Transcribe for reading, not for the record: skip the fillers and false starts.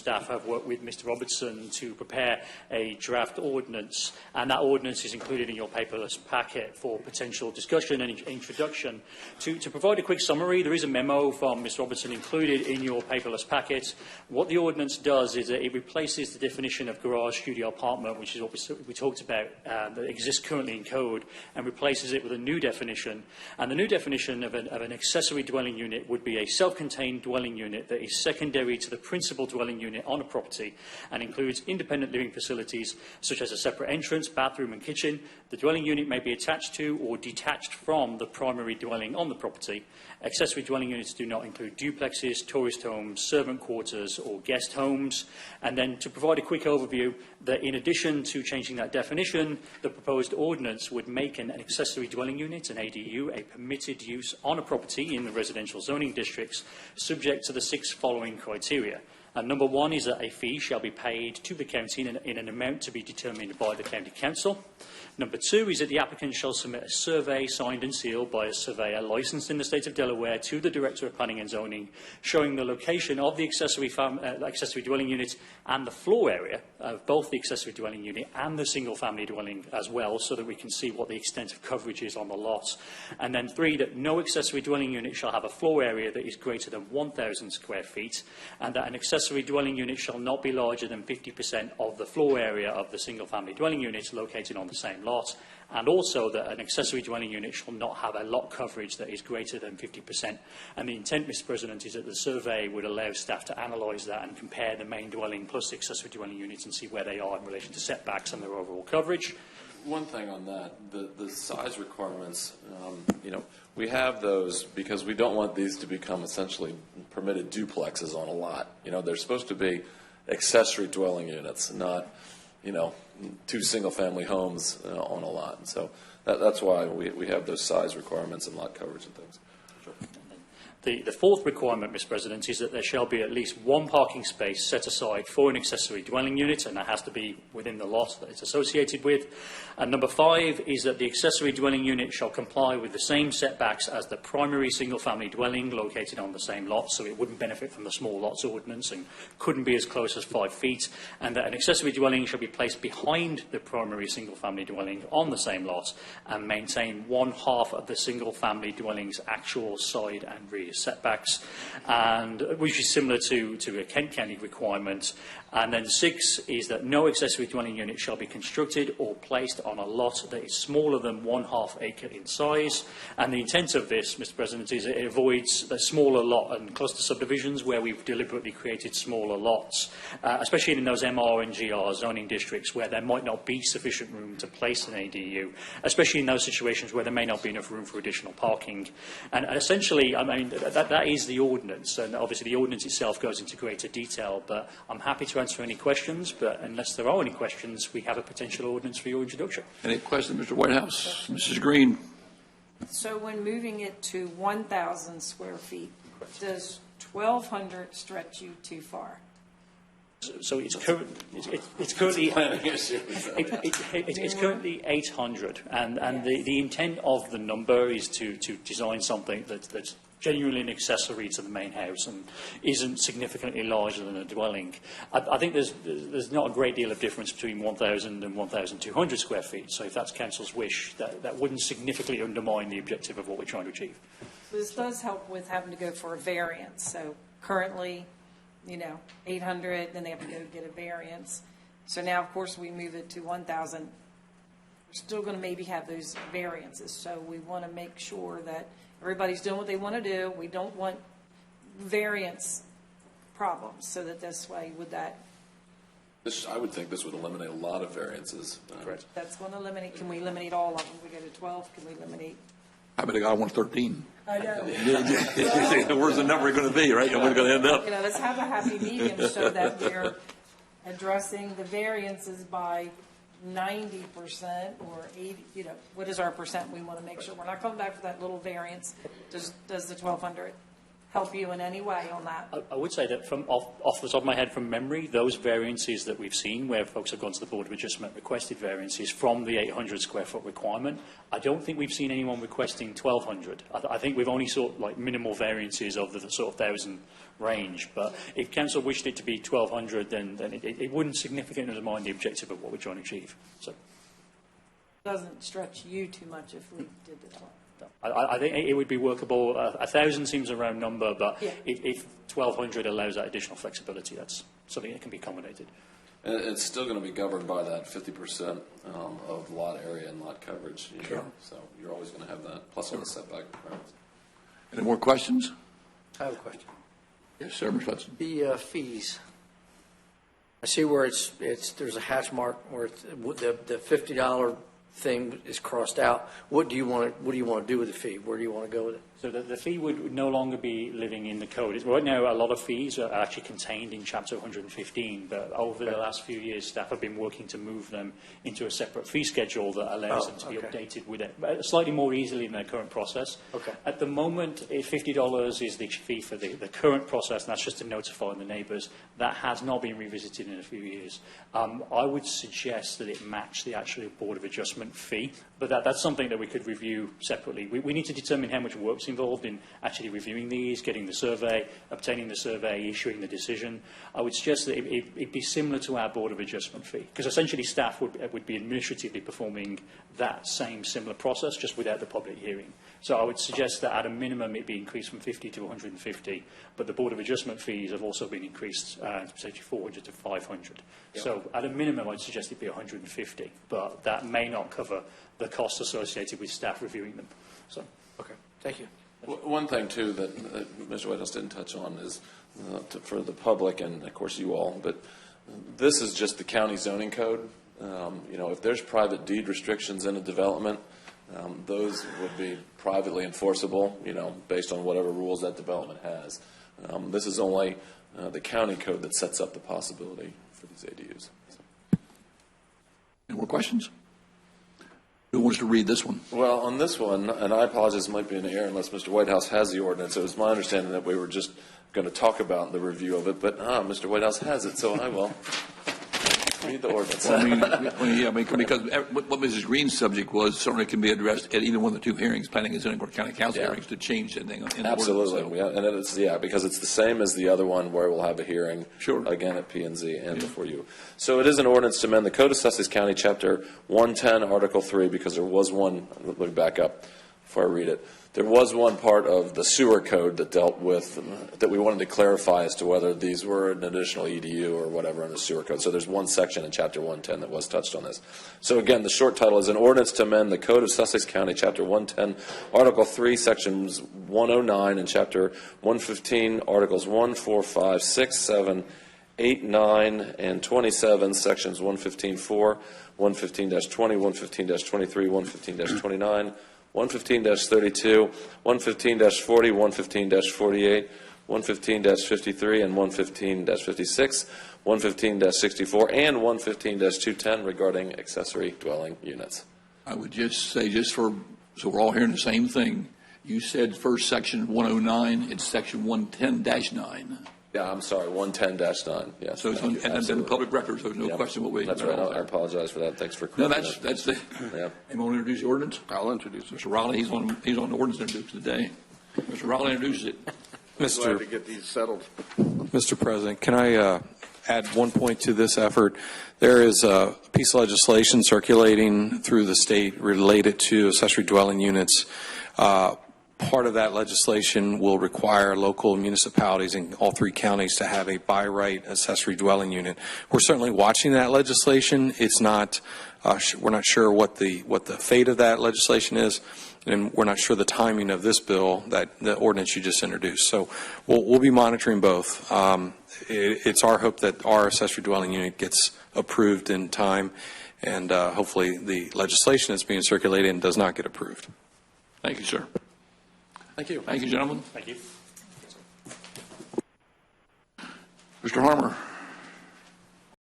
staff have worked with Mr. Robertson to prepare a draft ordinance, and that ordinance is included in your paperless packet for potential discussion and introduction. To provide a quick summary, there is a memo from Mr. Robertson included in your paperless packet. What the ordinance does is that it replaces the definition of garage studio apartment, which is what we talked about, that exists currently in code, and replaces it with a new definition. And the new definition of an accessory dwelling unit would be a self-contained dwelling unit that is secondary to the principal dwelling unit on a property and includes independent living facilities such as a separate entrance, bathroom and kitchen. The dwelling unit may be attached to or detached from the primary dwelling on the property. Accessory dwelling units do not include duplexes, tourist homes, servant quarters or guest homes. And then to provide a quick overview, that in addition to changing that definition, the proposed ordinance would make an accessory dwelling unit, an ADU, a permitted use on a property in the residential zoning districts, subject to the 6 following criteria. Number 1 is that a fee shall be paid to the county in an amount to be determined by the county council. Number 2 is that the applicant shall submit a survey signed and sealed by a surveyor licensed in the state of Delaware to the Director of Planning and Zoning, showing the location of the accessory dwelling unit and the floor area of both the accessory dwelling unit and the single family dwelling as well, so that we can see what the extent of coverage is on the lot. And then 3, that no accessory dwelling unit shall have a floor area that is greater than 1,000 square feet, and that an accessory dwelling unit shall not be larger than 50% of the floor area of the single family dwelling unit located on the same lot, and also that an accessory dwelling unit shall not have a lot coverage that is greater than 50%. And the intent, Mr. President, is that the survey would allow staff to analyse that and compare the main dwelling plus the accessory dwelling units and see where they are in relation to setbacks and their overall coverage. One thing on that, the size requirements, we have those because we don't want these to become essentially permitted duplexes on a lot. They're supposed to be accessory dwelling units, not, 2 single-family homes on a lot. And so that's why we have those size requirements and lot coverage and things. Sure. The 4th requirement, Mr. President, is that there shall be at least 1 parking space set aside for an accessory dwelling unit, and that has to be within the lot that it's associated with. And number 5 is that the accessory dwelling unit shall comply with the same setbacks as the primary single-family dwelling located on the same lot, so it wouldn't benefit from the small lots ordinance and couldn't be as close as 5 feet, and that an accessory dwelling shall be placed behind the primary single-family dwelling on the same lot and maintain 1/2 of the single-family dwelling's actual side and rear setbacks, and which is similar to a Kent County requirement. And then 6 is that no accessory dwelling unit shall be constructed or placed on a lot that is smaller than 1/2 acre in size. And the intent of this, Mr. President, is it avoids the smaller lot and cluster subdivisions where we've deliberately created smaller lots, especially in those MR and GR zoning districts where there might not be sufficient room to place an ADU, especially in those situations where there may not be enough room for additional parking. And essentially, that is the ordinance, and obviously the ordinance itself goes into greater detail, but I'm happy to answer any questions, but unless there are any questions, we have a potential ordinance for your introduction. Any questions, Mr. Whitehouse? Mrs. Green? So when moving it to 1,000 square feet, does 1,200 stretch you too far? So it's currently 800, and yes. The intent of the number is to design something that's genuinely an accessory to the main house and isn't significantly larger than a dwelling. I think there's not a great deal of difference between 1,000 and 1,200 square feet. So if that's council's wish, that wouldn't significantly undermine the objective of what we're trying to achieve. This does help with having to go for a variance. So currently, 800, then they have to go get a variance. So now, of course, we move it to 1,000. We're still going to maybe have those variances. So we want to make sure that everybody's doing what they want to do. We don't want variance problems, so that this way, I would think this would eliminate a lot of variances. Correct. That's going to eliminate. Can we eliminate all of them? We go to 12. Can we eliminate? I bet I got 113. I know. Where's the number going to be, right? Where's it going to end up? Let's have a happy medium so that we're addressing the variances by 90% or 80. What is our percent? We want to make sure we're not coming back for that little variance. Does the 1,200 help you in any way on that? I would say that from off the top of my head, from memory, those variances that we've seen where folks have gone to the Board of Adjustment requested variances from the 800 square foot requirement, I don't think we've seen anyone requesting 1,200. I think we've only sought like minimal variances of the sort of 1,000 range. But if council wished it to be 1,200, then it wouldn't significantly undermine the objective of what we're trying to achieve. So. Doesn't stretch you too much if we did the 12. I think it would be workable. 1,000 seems a round number, but Yeah. if 1,200 allows that additional flexibility, that's something that can be accommodated. And it's still going to be governed by that 50% of lot area and lot coverage. Sure. So you're always going to have that, plus all the setback requirements. Any more questions? I have a question. Yes, sir, Mr. Hudson. The fees. I see where there's a hatch mark where the $50 thing is crossed out. What do you want to do with the fee? Where do you want to go with it? So the fee would no longer be living in the code. Right now, a lot of fees are actually contained in Chapter 115, but over the last few years, staff have been working to move them into a separate fee schedule that allows them to be updated with it slightly more easily in their current process. Okay. At the moment, $50 is the fee for the current process, and that's just to notify the neighbours. That has not been revisited in a few years. I would suggest that it match the actual Board of Adjustment fee, but that's something that we could review separately. We need to determine how much work's involved in actually reviewing these, getting the survey, obtaining the survey, issuing the decision. I would suggest that it'd be similar to our Board of Adjustment fee, because essentially staff would be administratively performing that same similar process, just without the public hearing. So I would suggest that at a minimum it be increased from 50 to 150, but the Board of Adjustment fees have also been increased potentially 400 to 500. Yep. So at a minimum I'd suggest it be 150, but that may not cover the costs associated with staff reviewing them. So. Okay, thank you. One thing, too, that Mr. Whitehouse didn't touch on is for the public and, of course, you all, but this is just the county zoning code. If there's private deed restrictions in a development, those would be privately enforceable, based on whatever rules that development has. This is only the county code that sets up the possibility for these ADUs. Any more questions? Who wants to read this one? Well, on this one, and I apologize, it might be an error unless Mr. Whitehouse has the ordinance. It was my understanding that we were just going to talk about the review of it, but Mr. Whitehouse has it, so I will read the ordinance. Because what Mrs. Green's subject was certainly can be addressed at either one of the two hearings, planning and zoning or county council hearings, to change anything in the Absolutely, ordinance. and it's because it's the same as the other one where we'll have a hearing again at P&Z and before you. So it is an ordinance to amend the Code of Sussex County, Chapter 110, Article 3, because there was one. Let me back up before I read it. There was one part of the sewer code that dealt with, that we wanted to clarify as to whether these were an additional EDU or whatever in the sewer code. So there's one section in Chapter 110 that was touched on this. So again, the short title is an ordinance to amend the Code of Sussex County, Chapter 110, Article 3, Sections 109, and Chapter 115, Articles 1, 4, 5, 6, 7, 8, 9, and 27, Sections 115-4, 115-20, 115-23, 115-29, 115-32, 115-40, 115-48, 115-53, and 115-56, 115-64, and 115-210 regarding accessory dwelling units. I would just say, so we're all hearing the same thing, you said first section 109, it's section 110-9. Yeah, I'm sorry, 110-9, yes. So it's and then public records, so there's no question what we. That's right, I apologize for that, thanks for No, correcting that's the, anyone want to introduce the ordinance? I'll introduce it. Mr. Raleigh, he's on the ordinance introduction today. Mr. Raleigh introduces it. Glad to get these settled. Mr. President, can I add one point to this effort? There is a piece of legislation circulating through the state related to accessory dwelling units. Part of that legislation will require local municipalities in all three counties to have a by right accessory dwelling unit. We're certainly watching that legislation. It's not, we're not sure what the fate of that legislation is, and we're not sure the timing of this bill, the ordinance you just introduced. So we'll be monitoring both. It's our hope that our accessory dwelling unit gets approved in time, and hopefully the legislation that's being circulated does not get approved. Thank you, sir. Thank you. Thank you, gentlemen. Thank you. Mr. Harmer.